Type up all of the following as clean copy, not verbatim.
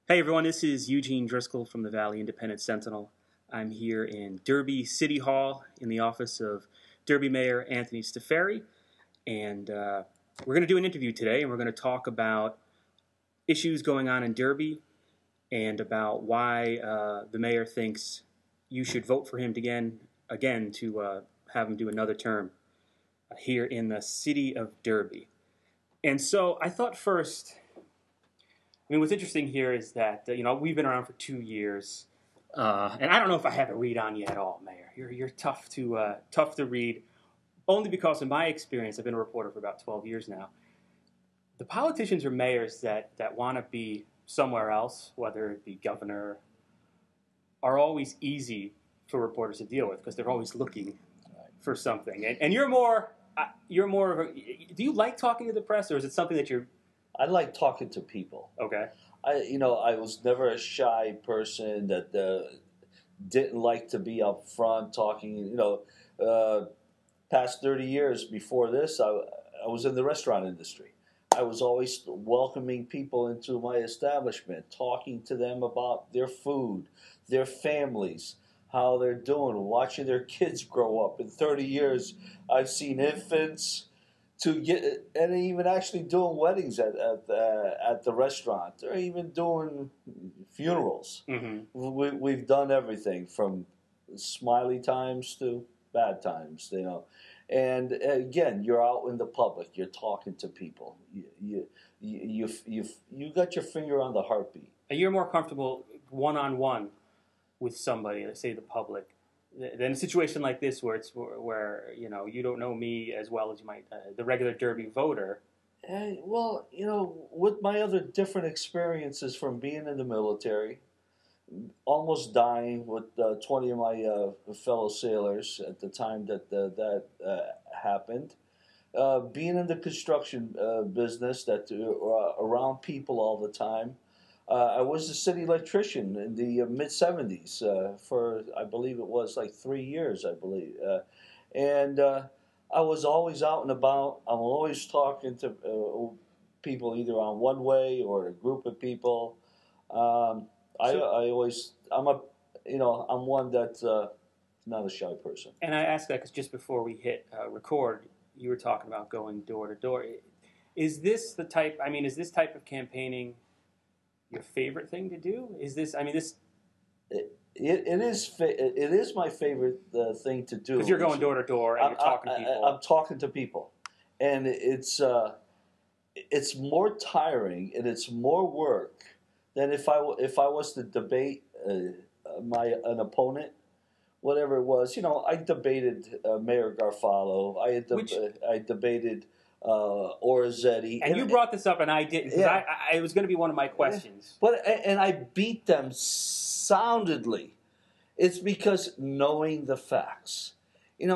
Hey everyone, this is Eugene Driscoll from the Valley Independent Sentinel. I'm here in Derby City Hall in the office of Derby Mayor Anthony Staffieri, and we're going to do an interview today, and we're going to talk about issues going on in Derby and about why the mayor thinks you should vote for him again to have him do another term here in the city of Derby. And so I thought first, what's interesting here is that we've been around for 2 years, and I don't know if I have a read on you at all, Mayor. You're tough to read, only because in my experience, I've been a reporter for about 12 years now. The politicians or mayors that want to be somewhere else, whether it be governor, are always easy for reporters to deal with because they're always looking for something. And you're more of a. Do you like talking to the press, or is it something that you're? I like talking to people. Okay. I was never a shy person that didn't like to be up front talking. Past 30 years before this, I was in the restaurant industry. I was always welcoming people into my establishment, talking to them about their food, their families, how they're doing, watching their kids grow up. In 30 years, I've seen infants and even actually doing weddings at the restaurant, or even doing funerals. Mm-hmm. We've done everything from smiley times to bad times, And again, you're out in the public. You're talking to people. You got your finger on the heartbeat. And you're more comfortable one-on-one with somebody, let's say the public, than a situation like this where you don't know me as well as you might the regular Derby voter. With my other different experiences from being in the military, almost dying with 20 of my fellow sailors at the time that happened, being in the construction business, that around people all the time. I was a city electrician in the mid-'70s for, I believe it was like 3 years, I believe. And I was always out and about. I'm always talking to people either on one way or a group of people. I'm one that's not a shy person. And I asked that because just before we hit record, you were talking about going door to door. Is this type of campaigning your favorite thing to do? It is my favorite thing to do. Because you're going door to door and you're talking to people. I'm talking to people, and it's more tiring and it's more work than if I was to debate an opponent, whatever it was. I debated Mayor Garofalo. I debated Orazzetti. And you brought this up, and I didn't. Yeah. It was going to be one of my questions. And I beat them soundly. It's because knowing the facts, and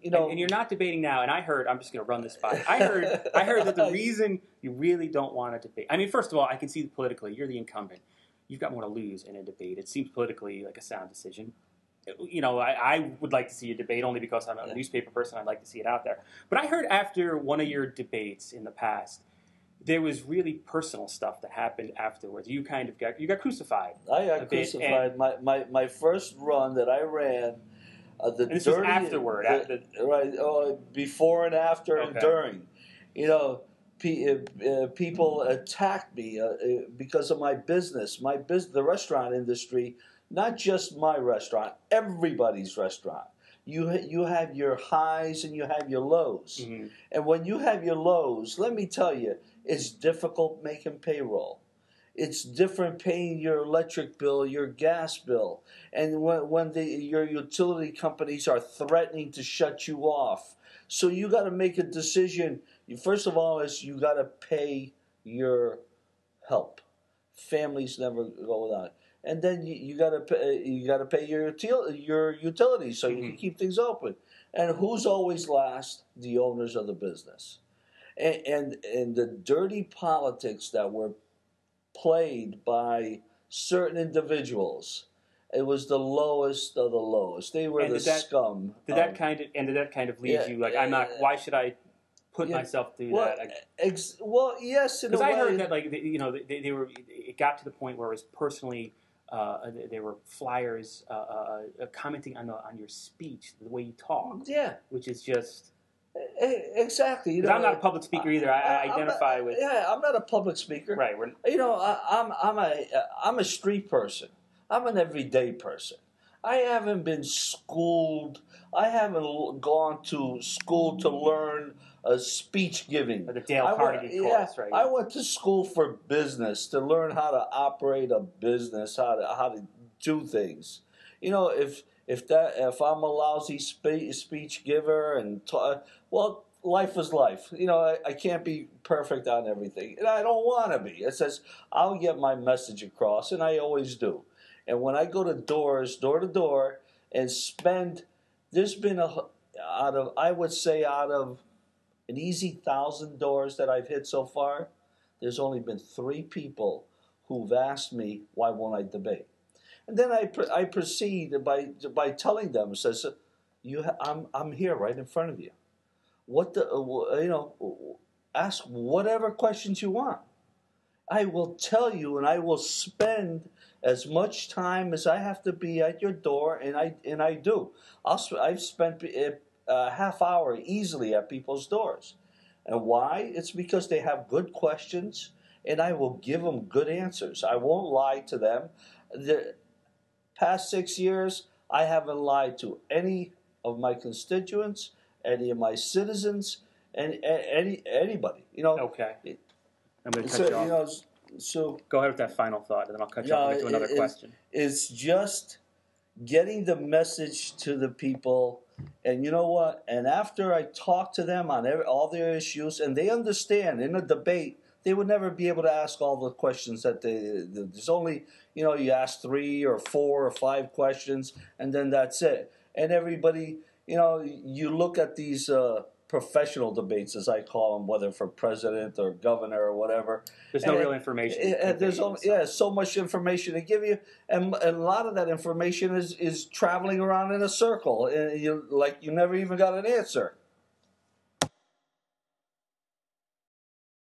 you're not debating now. And I'm just going to run this by. I heard that the reason you really don't want to debate. First of all, I can see politically, you're the incumbent. You've got more to lose in a debate. It seems politically like a sound decision. I would like to see a debate only because I'm a newspaper person. I'd like to see it out there. But I heard after one of your debates in the past, there was really personal stuff that happened afterwards. You got crucified. I got crucified. My first run that I ran, this was afterward, before and after and during. People attacked me because of my business. The restaurant industry. Not just my restaurant, everybody's restaurant. You have your highs and you have your lows. Mm-hmm. And when you have your lows, let me tell you, it's difficult making payroll. It's different paying your electric bill, your gas bill. And when your utility companies are threatening to shut you off. So you got to make a decision. First of all, you got to pay your help. Families never go without it. And then you got to pay your utilities so you can keep things open. And who's always last? The owners of the business. And the dirty politics that were played by certain individuals, it was the lowest of the lowest. They were scum. Did that kind of lead you? Like, I'm not. Why should I put myself through well, that. Well, yes, in a Because I way. heard that, like, they were. It got to the point where it was personally. There were flyers commenting on your speech, the way you talk. Yeah, which is just exactly. You know, I'm not a public speaker either. I identify with. Yeah, I'm not a public speaker. Right. You know, I'm a street person. I'm an everyday person. I haven't been schooled. I haven't gone to school to learn speech giving. The Dale Carnegie course, right? I went to school for business to learn how to operate a business, how to do things. You know, if I'm a lousy speech giver and well, life is life. You know, I can't be perfect on everything, and I don't want to be. It says I'll get my message across, and I always do. And when I go to door to door, and spend, there's been out of an easy 1,000 doors that I've hit so far, there's only been 3 people who've asked me, why won't I debate? And then I proceed by telling them, says, I'm here right in front of you. Ask whatever questions you want. I will tell you, and I will spend as much time as I have to be at your door, and I do. I've spent a half hour easily at people's doors. And why? It's because they have good questions, and I will give them good answers. I won't lie to them. The past 6 years, I haven't lied to any of my constituents, any of my citizens, and anybody. You know. Okay. I'm going to cut you off. You know, so go ahead with that final thought, and then I'll cut you off and get to another question. It's just getting the message to the people, and you know what? And after I talk to them on all their issues, and they understand in a debate, they would never be able to ask all the questions that there's only, you ask 3 or 4 or 5 questions, and then that's it. And everybody, you look at these professional debates, as I call them, whether for president or governor or whatever. There's no real information. There's so much information to give you, and a lot of that information is traveling around in a circle, and you never even got an answer.